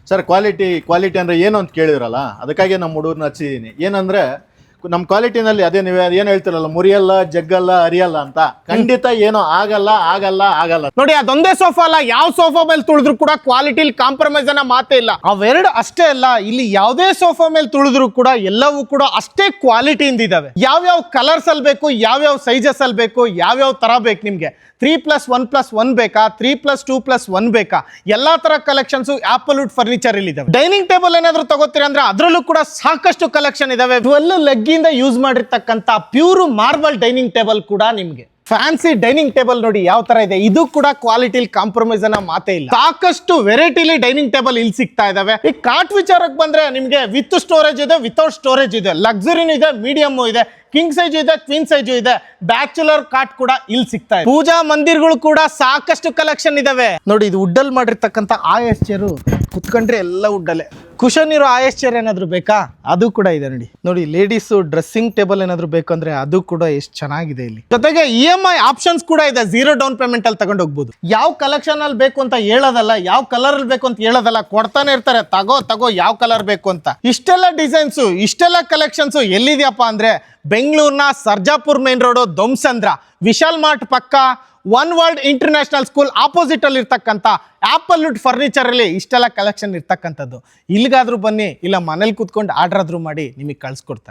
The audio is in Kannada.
ಸರ್ ಕ್ವಾಲಿಟಿ ಅಂದ್ರೆ ಏನು ಅಂತ ಕೇಳಿದ್ರಲ್ಲ, ಅದಕ್ಕಾಗಿ ನಮ್ಮ ಹುಡುಗರನ್ನ ಹಚ್ಚಿದ್ದೀನಿ. ಏನಂದ್ರೆ ನಮ್ಮ ಕ್ವಾಲಿಟಿನಲ್ಲಿ ಅದೇ ನೀವು ಏನು ಹೇಳ್ತಿರಲ್ಲ, ಮುರಿಯಲ್ಲ, ಜಗ್ಗಲ್ಲ, ಅರಿಯಲ್ಲ ಅಂತ. ಖಂಡಿತ ಏನೋ ಆಗಲ್ಲ. ನೋಡಿ, ಅದೊಂದೇ ಸೋಫಾ ಅಲ್ಲ, ಯಾವ ಸೋಫಾ ಮೇಲೆ ತುಳಿದ್ರು ಕೂಡ ಕ್ವಾಲಿಟಿಲಿ ಕಾಂಪ್ರಮೈಸ್ ಅನ್ನೋ ಮಾತೇ ಇಲ್ಲ. ಅವೆರಡು ಅಷ್ಟೇ ಅಲ್ಲ, ಇಲ್ಲಿ ಯಾವುದೇ ಸೋಫಾ ಮೇಲೆ ತುಳಿದ್ರು ಕೂಡ ಎಲ್ಲವೂ ಕೂಡ ಅಷ್ಟೇ ಕ್ವಾಲಿಟಿಯಿಂದ ಇದಾವೆ. ಯಾವ್ಯಾವ ಕಲರ್ಸ್ ಅಲ್ಲಿ ಬೇಕು, ಯಾವ್ಯಾವ ಸೈಜಸ್ ಅಲ್ಲಿ ಬೇಕು, ಯಾವ್ಯಾವ ತರ ಬೇಕು ನಿಮ್ಗೆ, 3+1+1 ಬೇಕಾ, 3+2+1 ಬೇಕಾ, ಎಲ್ಲಾ ತರ ಕಲೆಕ್ಷನ್ಸ್ ಆಪಲ್ವುಡ್ ಫರ್ನಿಚರ್ ಇಲ್ಲಿ ಇದಾವೆ. ಡೈನಿಂಗ್ ಟೇಬಲ್ ಏನಾದ್ರು ತಗೋತೀರಿ ಅಂದ್ರೆ ಅದರಲ್ಲೂ ಕೂಡ ಸಾಕಷ್ಟು ಕಲೆಕ್ಷನ್ ಇದಾವೆ. 12 ಲೆಗ್ಗಿಂದ ಯೂಸ್ ಮಾಡಿರ್ತಕ್ಕಂಥ ಪ್ಯೂರ್ ಮಾರ್ಬಲ್ ಡೈನಿಂಗ್ ಟೇಬಲ್ ಕೂಡ ನಿಮ್ಗೆ. ಫ್ಯಾನ್ಸಿ ಡೈನಿಂಗ್ ಟೇಬಲ್ ನೋಡಿ ಯಾವ ತರ ಇದೆ, ಇದು ಕೂಡ ಕ್ವಾಲಿಟಿಲಿ ಕಾಂಪ್ರಮೈಸ್ ಅನ್ನೋ ಮಾತೇ ಇಲ್ಲ. ಸಾಕಷ್ಟು ವೆರೈಟಿಲಿ ಡೈನಿಂಗ್ ಟೇಬಲ್ ಇಲ್ಲಿ ಸಿಗ್ತಾ ಇದಾವೆ. ಈ ಕಾಟ್ ವಿಚಾರಕ್ಕೆ ಬಂದ್ರೆ ನಿಮ್ಗೆ ವಿತ್ ಸ್ಟೋರೇಜ್ ಇದೆ, ವಿತೌಟ್ ಸ್ಟೋರೇಜ್ ಇದೆ, ಲಕ್ಸುರಿನೂ ಇದೆ, ಮೀಡಿಯಮ್ ಇದೆ, ಕಿಂಗ್ ಸೈಜ್ ಇದೆ, ಕ್ವೀನ್ ಸೈಜ್ ಇದೆ, ಬ್ಯಾಚುಲರ್ ಕಾಟ್ ಕೂಡ ಇಲ್ಲಿ ಸಿಗ್ತಾ ಇದೆ. ಪೂಜಾ ಮಂದಿರಗಳು ಕೂಡ ಸಾಕಷ್ಟು ಕಲೆಕ್ಷನ್ ಇದಾವೆ. ನೋಡಿ, ಇದು ವುಡ್ಡಲ್ಲಿ ಮಾಡಿರ್ತಕ್ಕಂಥ ಆಯಸ್ ಚೇರು, ಕುತ್ಕೊಂಡ್ರೆ ಎಲ್ಲ ವುಡ್ಡಲ್ಲೇ. ಕುಶನ್ ಇರೋ ಆಯಸ್ ಚೇರ್ ಏನಾದ್ರು ಬೇಕಾ, ಅದು ಕೂಡ ಇದೆ. ನೋಡಿ ಲೇಡೀಸ್ ಡ್ರೆಸ್ಸಿಂಗ್ ಟೇಬಲ್ ಏನಾದ್ರು ಬೇಕಂದ್ರೆ ಅದು ಕೂಡ ಎಷ್ಟು ಚೆನ್ನಾಗಿದೆ ಇಲ್ಲಿ. ಜೊತೆಗೆ EMI ಆಪ್ಷನ್ಸ್ ಕೂಡ ಇದೆ, 0 ಡೌನ್ ಪೇಮೆಂಟ್ ಅಲ್ಲಿ ತಗೊಂಡು ಹೋಗ್ಬೋದು. ಯಾವ ಕಲೆಕ್ಷನ್ ಅಲ್ಲಿ ಬೇಕು ಅಂತ ಹೇಳೋದಲ್ಲ, ಯಾವ ಕಲರ್ ಅಲ್ಲಿ ಬೇಕು ಅಂತ ಹೇಳೋದಲ್ಲ, ಕೊಡ್ತಾನೆ ಇರ್ತಾರೆ, ತಗೋ ಯಾವ ಕಲರ್ ಬೇಕು ಅಂತ. ಇಷ್ಟೆಲ್ಲ ಡಿಸೈನ್ಸ್, ಇಷ್ಟೆಲ್ಲ ಕಲೆಕ್ಷನ್ಸ್ ಎಲ್ಲಿದೆಯಪ್ಪ ಅಂದ್ರೆ ಬೆಂಗಳೂರಿನ Sarjapur main road, Dommasandra, Vishal Mart ಪಕ್ಕ, one world international school opposite ಅಲ್ಲಿ ಇರ್ತಕ್ಕಂಥ ಆಪಲ್ವುಡ್ ಫರ್ನಿಚರ್ ಅಲ್ಲಿ ಇಷ್ಟೆಲ್ಲ ಕಲೆಕ್ಷನ್ ಇರ್ತಕ್ಕಂಥದ್ದು. ಇಲ್ಲಿಗಾದ್ರೂ ಬನ್ನಿ, ಇಲ್ಲ ಮನೇಲಿ ಕೂತ್ಕೊಂಡು ಆರ್ಡರ್ ಆದ್ರೂ ಮಾಡಿ ನಿಮಗೆ ಕಳ್ಸಿಕೊಡ್ತಾರೆ.